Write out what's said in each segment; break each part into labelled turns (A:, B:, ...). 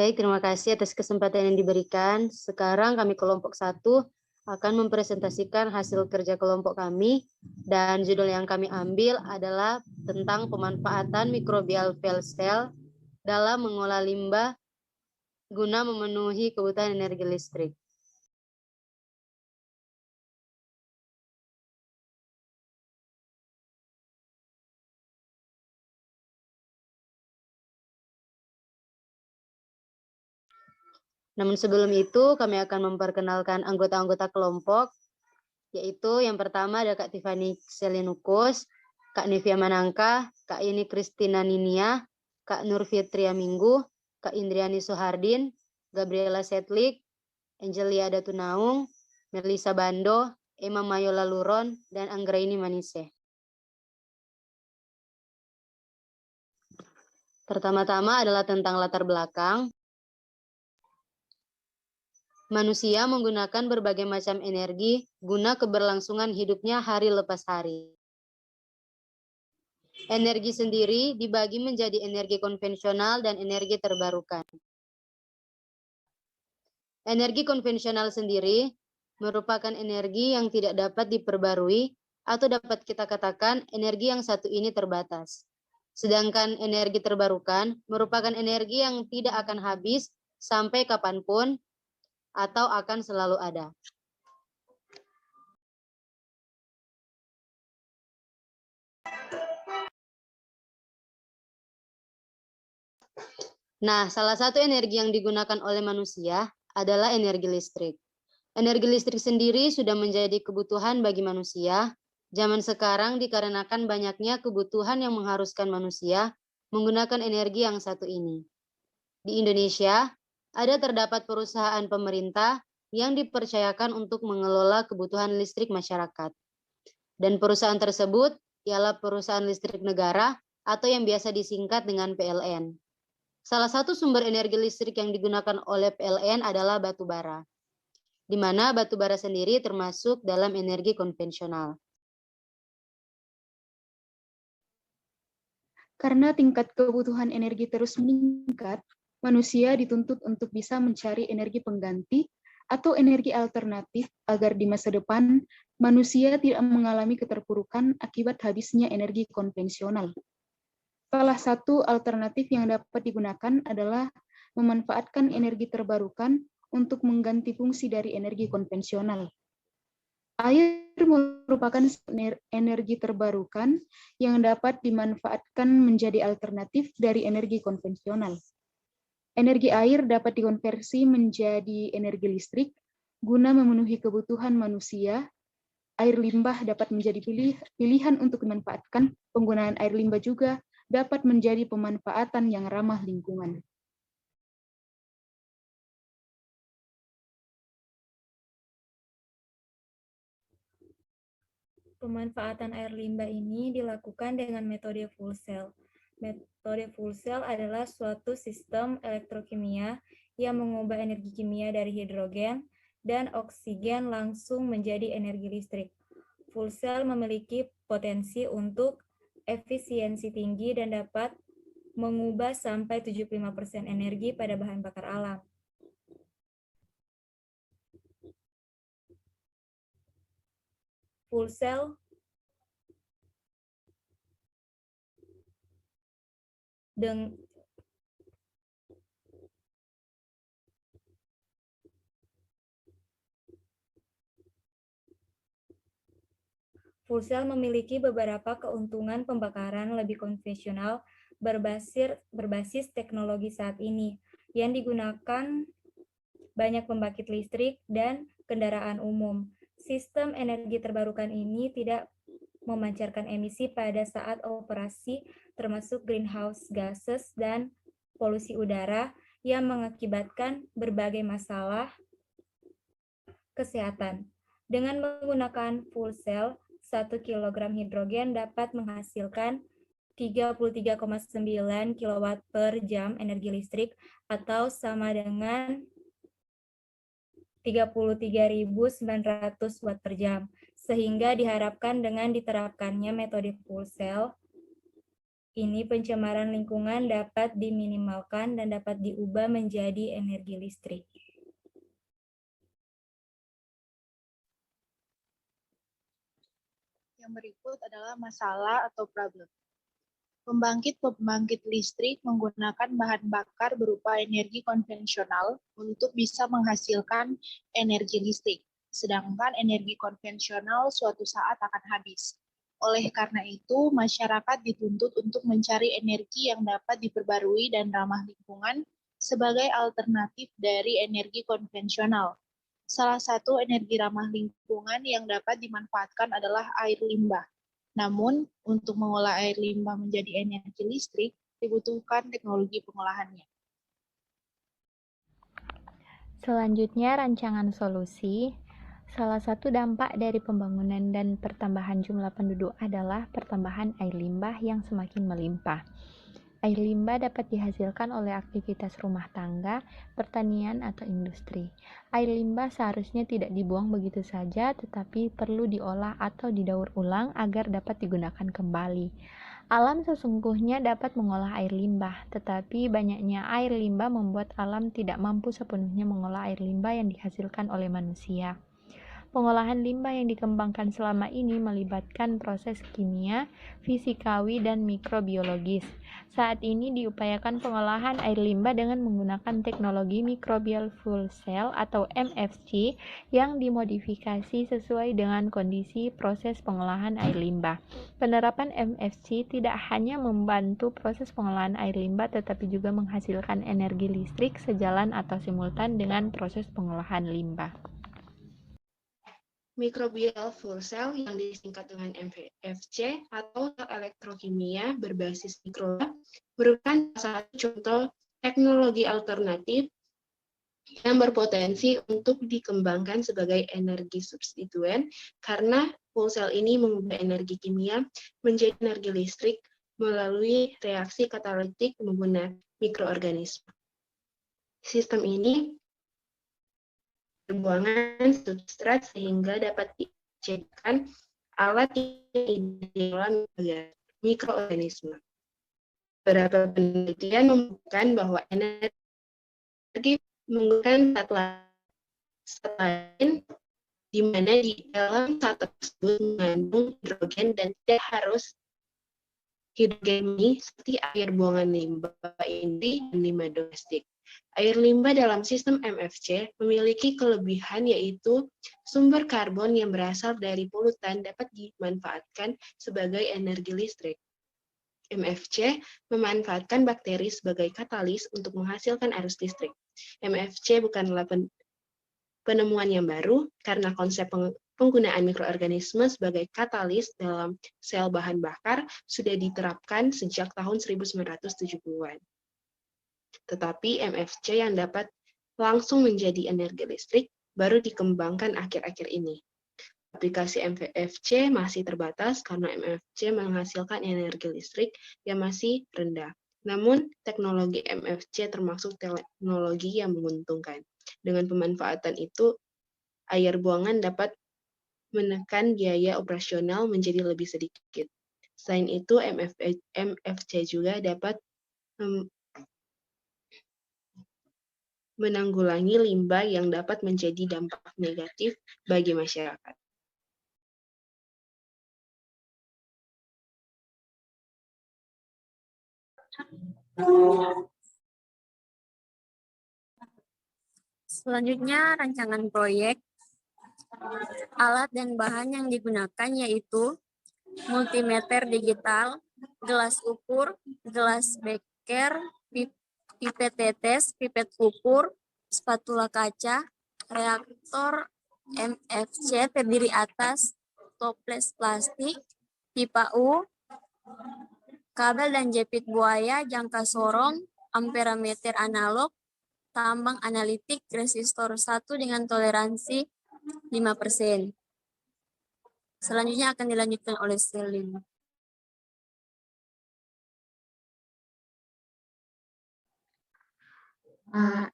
A: Baik, terima kasih atas kesempatan yang diberikan. Sekarang kami kelompok 1 akan mempresentasikan hasil kerja kelompok kami, dan judul yang kami ambil adalah tentang pemanfaatan mikrobial fuel cell dalam mengolah limbah guna memenuhi kebutuhan energi listrik. Namun sebelum itu, kami akan memperkenalkan anggota-anggota kelompok, yaitu yang pertama ada Kak Tiffany Selinukus, Kak Nivia Manangka, Kak Ini Kristina Ninia, Kak Nur Fitria Minggu, Kak Indriani Sohardin, Gabriela Setlik, Angelia Datunaung, Melisa Bando, Emma Mayola Luron, dan Anggraini Manise. Pertama-tama adalah tentang latar belakang. Manusia menggunakan berbagai macam energi guna keberlangsungan hidupnya hari lepas hari. Energi sendiri dibagi menjadi energi konvensional dan energi terbarukan. Energi konvensional sendiri merupakan energi yang tidak dapat diperbarui atau dapat kita katakan energi yang satu ini terbatas. Sedangkan energi terbarukan merupakan energi yang tidak akan habis sampai kapanpun atau akan selalu ada. Nah, salah satu energi yang digunakan oleh manusia adalah energi listrik. Energi listrik sendiri sudah menjadi kebutuhan bagi manusia zaman sekarang dikarenakan banyaknya kebutuhan yang mengharuskan manusia menggunakan energi yang satu ini. Di Indonesia, ada terdapat perusahaan pemerintah yang dipercayakan untuk mengelola kebutuhan listrik masyarakat. Dan perusahaan tersebut ialah perusahaan listrik negara atau yang biasa disingkat dengan PLN. Salah satu sumber energi listrik yang digunakan oleh PLN adalah batu bara, di mana batu bara sendiri termasuk dalam energi konvensional.
B: Karena tingkat kebutuhan energi terus meningkat, manusia dituntut untuk bisa mencari energi pengganti atau energi alternatif agar di masa depan manusia tidak mengalami keterpurukan akibat habisnya energi konvensional. Salah satu alternatif yang dapat digunakan adalah memanfaatkan energi terbarukan untuk mengganti fungsi dari energi konvensional. Air merupakan energi terbarukan yang dapat dimanfaatkan menjadi alternatif dari energi konvensional. Energi air dapat dikonversi menjadi energi listrik guna memenuhi kebutuhan manusia. Air limbah dapat menjadi pilihan untuk dimanfaatkan. Penggunaan air limbah juga dapat menjadi pemanfaatan yang ramah lingkungan.
C: Pemanfaatan air limbah ini dilakukan dengan metode fuel cell. Metode fuel cell adalah suatu sistem elektrokimia yang mengubah energi kimia dari hidrogen dan oksigen langsung menjadi energi listrik. Fuel cell memiliki potensi untuk efisiensi tinggi dan dapat mengubah sampai 75% energi pada bahan bakar alam. Fuel cell Fuel cell memiliki beberapa keuntungan pembakaran lebih konvensional berbasis teknologi saat ini yang digunakan banyak pembangkit listrik dan kendaraan umum. Sistem energi terbarukan ini tidak memancarkan emisi pada saat operasi, termasuk greenhouse gases dan polusi udara yang mengakibatkan berbagai masalah kesehatan. Dengan menggunakan fuel cell, 1 kg hidrogen dapat menghasilkan 33,9 kW per jam energi listrik atau sama dengan 33.900 watt per jam, sehingga diharapkan dengan diterapkannya metode fuel cell, ini pencemaran lingkungan dapat diminimalkan dan dapat diubah menjadi energi listrik.
D: Yang berikut adalah masalah atau problem. Pembangkit listrik menggunakan bahan bakar berupa energi konvensional untuk bisa menghasilkan energi listrik, sedangkan energi konvensional suatu saat akan habis. Oleh karena itu, masyarakat dituntut untuk mencari energi yang dapat diperbarui dan ramah lingkungan sebagai alternatif dari energi konvensional. Salah satu energi ramah lingkungan yang dapat dimanfaatkan adalah air limbah. Namun, untuk mengolah air limbah menjadi energi listrik, dibutuhkan teknologi pengolahannya.
E: Selanjutnya, rancangan solusi. Salah satu dampak dari pembangunan dan pertambahan jumlah penduduk adalah pertambahan air limbah yang semakin melimpah. Air limbah dapat dihasilkan oleh aktivitas rumah tangga, pertanian, atau industri. Air limbah seharusnya tidak dibuang begitu saja, tetapi perlu diolah atau didaur ulang agar dapat digunakan kembali. Alam sesungguhnya dapat mengolah air limbah, tetapi banyaknya air limbah membuat alam tidak mampu sepenuhnya mengolah air limbah yang dihasilkan oleh manusia. Pengolahan limbah yang dikembangkan selama ini melibatkan proses kimia, fisikawi, dan mikrobiologis. Saat ini diupayakan pengolahan air limbah dengan menggunakan teknologi microbial fuel cell atau MFC yang dimodifikasi sesuai dengan kondisi proses pengolahan air limbah. Penerapan MFC tidak hanya membantu proses pengolahan air limbah tetapi juga menghasilkan energi listrik sejalan atau simultan dengan proses pengolahan limbah.
F: Microbial fuel cell yang disingkat dengan MFC atau sel elektrokimia berbasis mikroba merupakan salah satu contoh teknologi alternatif yang berpotensi untuk dikembangkan sebagai energi substituen karena fuel cell ini mengubah energi kimia menjadi energi listrik melalui reaksi katalitik menggunakan mikroorganisme. Sistem ini pembuangan substrat sehingga dapat dijadikan alat yang diolah mikroorganisme. Beberapa penelitian membuktikan bahwa energi menggunakan zat lain di mana di dalam zat tersebut mengandung hidrogen dan tidak harus hidrogen ini seperti air buangan limbah industri dan limbah domestik. Air limbah dalam sistem MFC memiliki kelebihan yaitu sumber karbon yang berasal dari polutan dapat dimanfaatkan sebagai energi listrik. MFC memanfaatkan bakteri sebagai katalis untuk menghasilkan arus listrik. MFC bukanlah penemuan yang baru karena konsep penggunaan mikroorganisme sebagai katalis dalam sel bahan bakar sudah diterapkan sejak tahun 1970-an. Tetapi MFC yang dapat langsung menjadi energi listrik baru dikembangkan akhir-akhir ini. Aplikasi MFC masih terbatas karena MFC menghasilkan energi listrik yang masih rendah. Namun, teknologi MFC termasuk teknologi yang menguntungkan. Dengan pemanfaatan itu, air buangan dapat menekan biaya operasional menjadi lebih sedikit. Selain itu, MFC juga dapat menanggulangi limbah yang dapat menjadi dampak negatif bagi masyarakat.
G: Selanjutnya, rancangan proyek. Alat dan bahan yang digunakan yaitu multimeter digital, gelas ukur, gelas beker, pipet tetes, pipet ukur, spatula kaca, reaktor MFC terdiri atas toples plastik, pipa U, kabel dan jepit buaya, jangka sorong, amperemeter analog, tambang analitik, resistor 1 dengan toleransi 5%. Selanjutnya akan dilanjutkan oleh Selin.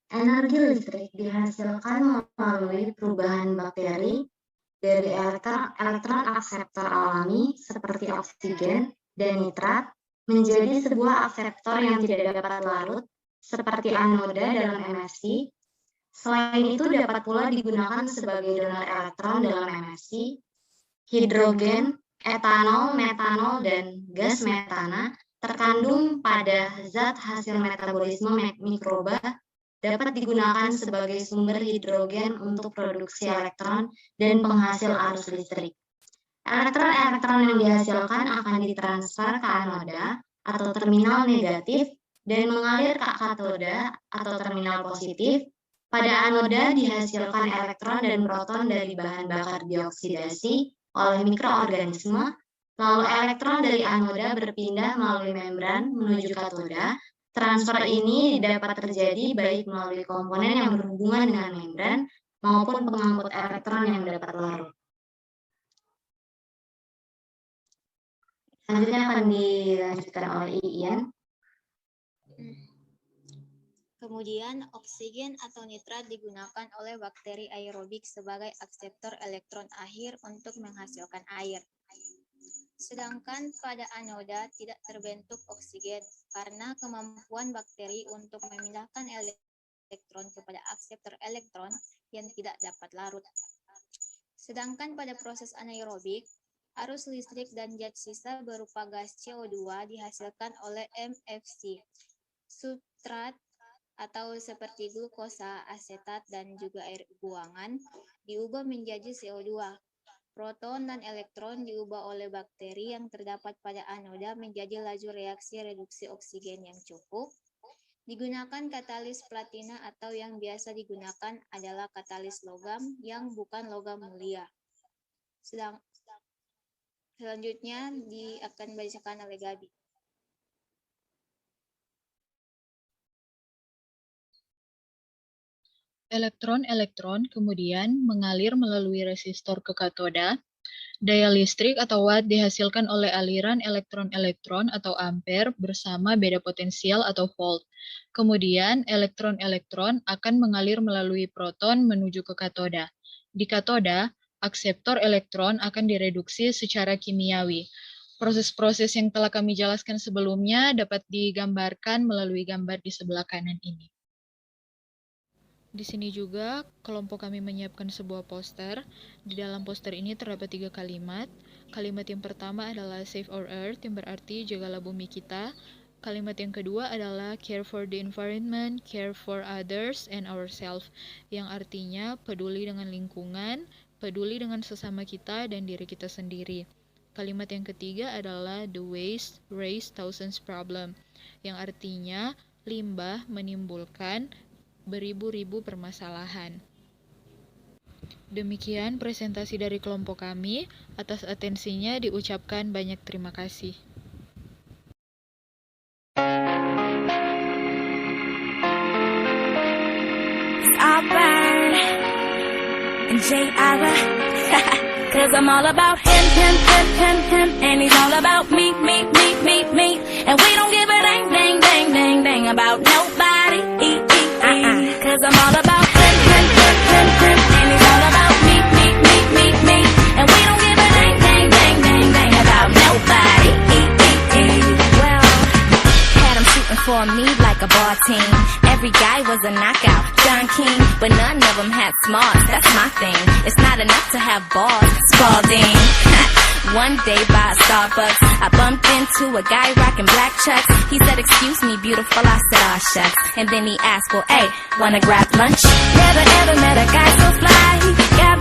H: Energi listrik dihasilkan melalui perubahan bakteri dari elektron akseptor alami seperti oksigen dan nitrat menjadi sebuah akseptor yang tidak dapat larut, seperti anoda dalam MSI. Selain itu dapat pula digunakan sebagai donor elektron dalam MSI. Hidrogen, etanol, metanol, dan gas metana terkandung pada zat hasil metabolisme mikroba dapat digunakan sebagai sumber hidrogen untuk produksi elektron dan penghasil arus listrik. Elektron-elektron yang dihasilkan akan ditransfer ke anoda atau terminal negatif dan mengalir ke katoda atau terminal positif. Pada anoda dihasilkan elektron dan proton dari bahan bakar dioksidasi oleh mikroorganisme, lalu elektron dari anoda berpindah melalui membran menuju katoda. Transfer ini dapat terjadi baik melalui komponen yang berhubungan dengan membran maupun pengangkut elektron yang dapat larut. Selanjutnya akan dilanjutkan oleh Ian.
I: Kemudian, oksigen atau nitrat digunakan oleh bakteri aerobik sebagai akseptor elektron akhir untuk menghasilkan air. Sedangkan pada anoda tidak terbentuk oksigen karena kemampuan bakteri untuk memindahkan elektron kepada akseptor elektron yang tidak dapat larut. Sedangkan pada proses anaerobik, arus listrik dan zat sisa berupa gas CO2 dihasilkan oleh MFC. Substrat atau seperti glukosa, asetat, dan juga air buangan diubah menjadi CO2. Proton dan elektron diubah oleh bakteri yang terdapat pada anoda menjadi laju reaksi reduksi oksigen yang cukup. Digunakan katalis platina atau yang biasa digunakan adalah katalis logam yang bukan logam mulia. Selanjutnya akan dibacakan oleh Gabi.
J: Elektron-elektron kemudian mengalir melalui resistor ke katoda. Daya listrik atau watt dihasilkan oleh aliran elektron-elektron atau ampere bersama beda potensial atau volt. Kemudian elektron-elektron akan mengalir melalui proton menuju ke katoda. Di katoda, akseptor elektron akan direduksi secara kimiawi. Proses-proses yang telah kami jelaskan sebelumnya dapat digambarkan melalui gambar di sebelah kanan ini. Di sini juga kelompok kami menyiapkan sebuah poster. Di dalam poster ini terdapat 3 kalimat. Kalimat yang pertama adalah save our earth, yang berarti jagalah bumi kita. Kalimat yang kedua adalah care for the environment, care for others and ourselves, yang artinya peduli dengan lingkungan, peduli dengan sesama kita dan diri kita sendiri. Kalimat yang ketiga adalah the waste raise thousands problem, yang artinya limbah menimbulkan beribu-ribu permasalahan. Demikian presentasi dari kelompok kami. Atas atensinya diucapkan banyak terima kasih.
K: Cause I'm all about him, and he's all about me, and we don't give a dang about nobody. Cause I'm all about him, and he's all about me, and we don't give a dang about nobody. Well, had him shooting for me like a ball team. Every guy was a knockout, John King, but none of them had smarts. That's my thing. It's not enough to have balls, Spalding. One day by Starbucks, I bumped into a guy rocking black chucks. He said, "Excuse me, beautiful." I said, "Aw, shucks." And then he asked, "Well, hey, wanna grab lunch?" Never ever met a guy so fly. Got